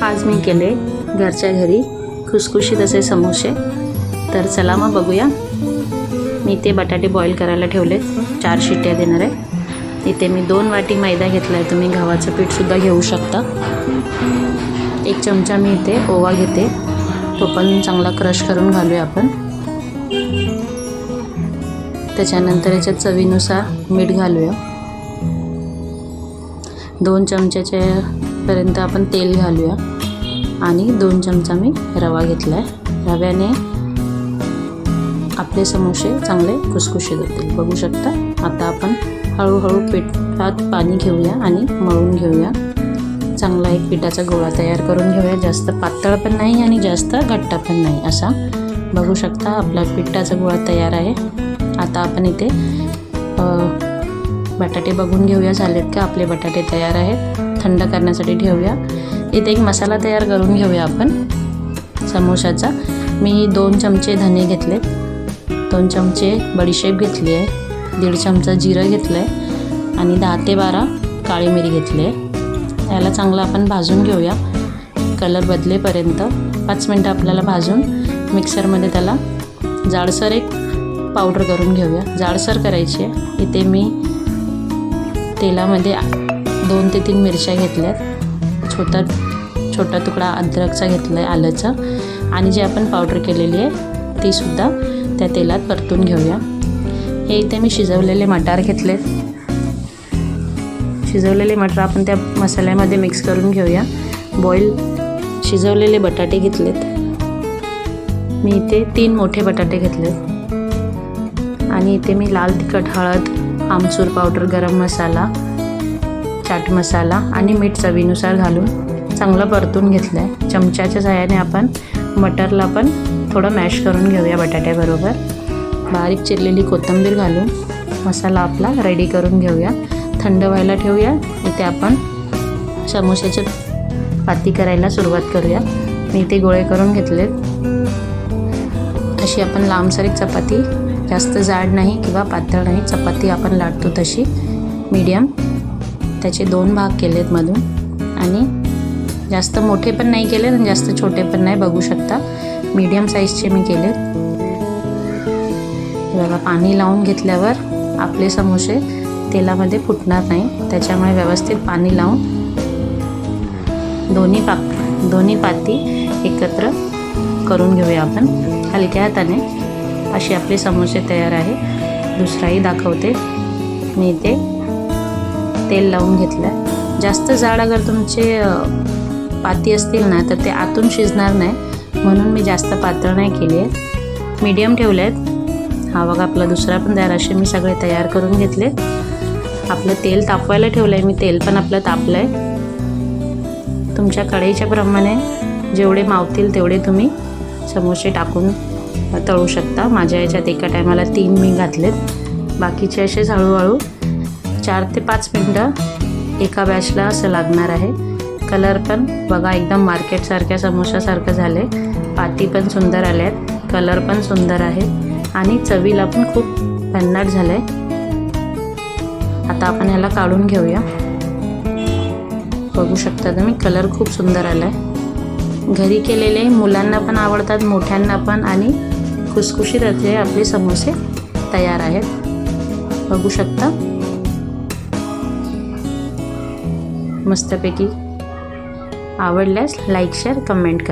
आज मी केले घरच्या घरी खुसखुशीत असे समोसे। तर चला मग बघूया। मी ते बटाटे बॉईल करायला ठेवले, 4 शिट्ट्या देणार आहे। इथे मी 2 वाटी मैदा घेतला आहे, तुम्ही गव्हाचं पीठ सुद्धा घेऊ शकता। 1 चमचा मी इथे ओवा घेते, तो पण चांगला क्रश करून घालूया आपण। त्याच्यानंतर याच्यात चवीनुसार मीठ घालूया। 2 चमच्याच्या पर्यंत आपण तेल घालूया आणि 2 चमचा मी रवा घेतला आहे। रव्याने आपले समोसे चांगले खुसखुशीत होतील, बघू शकता। आता आपण हळूहळू पिठात पाणी घेऊया आणि मळून घेऊया। चांगला एक पिठाचा गोळा तयार करून घेऊया, जास्त पातळ पण नाही आणि जास्त घट्ट पण नाही असा। बघू शकता आपला पिठाचा गोळा तयार आहे। आता आपण इथे बटाटे बघून घेऊया झालेत का। आपले बटाटे तयार आहेत, थंड करण्यासाठी ठेवूया। इथे एक मसाला तयार करून घेऊया आपण समोशाचा। मी 2 चमचे धने घेतले, 2 चमचे बडीशेप घेतली आहे, 1.5 चमचा जिरं घेतलं आहे आणि 10 ते 12 काळी मिरी घेतली आहे। याला चांगलं आपण भाजून घेऊया कलर बदलेपर्यंत। 5 मिनटं आपल्याला भाजून मिक्सरमध्ये त्याला जाडसर एक पावडर करून घेऊया। जाडसर करायची आहे। इथे मी तेलामध्ये 2 ते 3 मिरच्या घेतल्यात, छोटा तुकडा अद्रकचा घेतला आहे, आल्याचा, आणि जे आपण पावडर केलेली आहे ती सुद्धा त्या तेलात परतून घेऊया। हे इथे मी शिजवलेले मटार घेतलेत, शिजवलेले मटार आपण त्या मसाल्यामध्ये मिक्स करून घेऊया। बॉईल शिजवलेले बटाटे घेतलेत, मी इथे 3 मोठे बटाटे घेतलेत आणि इथे मी लाल तिखट, हळद, आमचूर पावडर, गरम मसाला, चाट मसाला आणि मीठ चवीनुसार घालून चांगलं परतून घेतलं आहे। चमच्याच्या सहाय्याने आपण मटरला पण थोडं मॅश करून घेऊया बटाट्याबरोबर। बारीक चिरलेली कोथिंबीर घालून मसाला आपला रेडी करून घेऊया, थंड व्हायला ठेवूया। इथे आपण समोशाची पाती करायला सुरुवात करूया। मी इथे गोळे करून घेतलेत। अशी आपण लांबसर एक चपाती, जास्त जाड नाही किंवा पातळ नाही, चपाती आपण लाटतो तशी मीडियम, त्याचे 2 भाग केलेत मधून, आणि जास्त मोठे पण नाही केले आणि जास्त छोटे पण नाही, बघू शकता मीडियम साईजचे मी केलेत। बघा, पाणी लावून घेतल्यावर आपले समोसे तेलामध्ये फुटणार नाही, त्याच्यामुळे व्यवस्थित पाणी लावून दोन्ही पाती एकत्र करून घेऊया आपण हलक्या हाताने। असे आपले समोसे तयार आहे। दुसराही दाखवते। मी इथे तेल लावून घेतलं आहे। जास्त जाड अगर तुमचे पाती असतील ना तर ते आतून शिजणार नाही, म्हणून मी जास्त पातळ नाही केली आहे, मीडियम ठेवले आहेत। हा बघा आपला दुसरा पण तयार, असे मी सगळे तयार करून घेतले। आपलं तेल तापवायला ठेवलं आहे मी, तेल पण आपलं तापलं आहे। तुमच्या कढईच्या प्रमाणे जेवढे मावतील तेवढे तुम्ही समोसे टाकून तळू शकता। माझ्या याच्यात एका टायमाला 3 मी घातलेत, बाकीचे असेच हळूहळू 4 ते 5 मिनटं एका बॅचला असं लागणार आहे। कलर पण बघा एकदम मार्केटसारख्या समोशासारखं झाले, पाती पण सुंदर आल्या आहेत, कलर पण सुंदर आहे आणि चवीला पण खूप भन्नाट झालं आहे। आता आपण ह्याला काढून घेऊया। बघू शकता तुम्ही, कलर खूप सुंदर आला आहे। घरी केलेले मुलांना पण आवडतात, मोठ्यांना पण, आणि खुसखुशीत असे आपले समोसे तयार आहेत, बघू शकता। मस्तपैकी आवडल्यास लाईक, शेअर, कमेंट करा।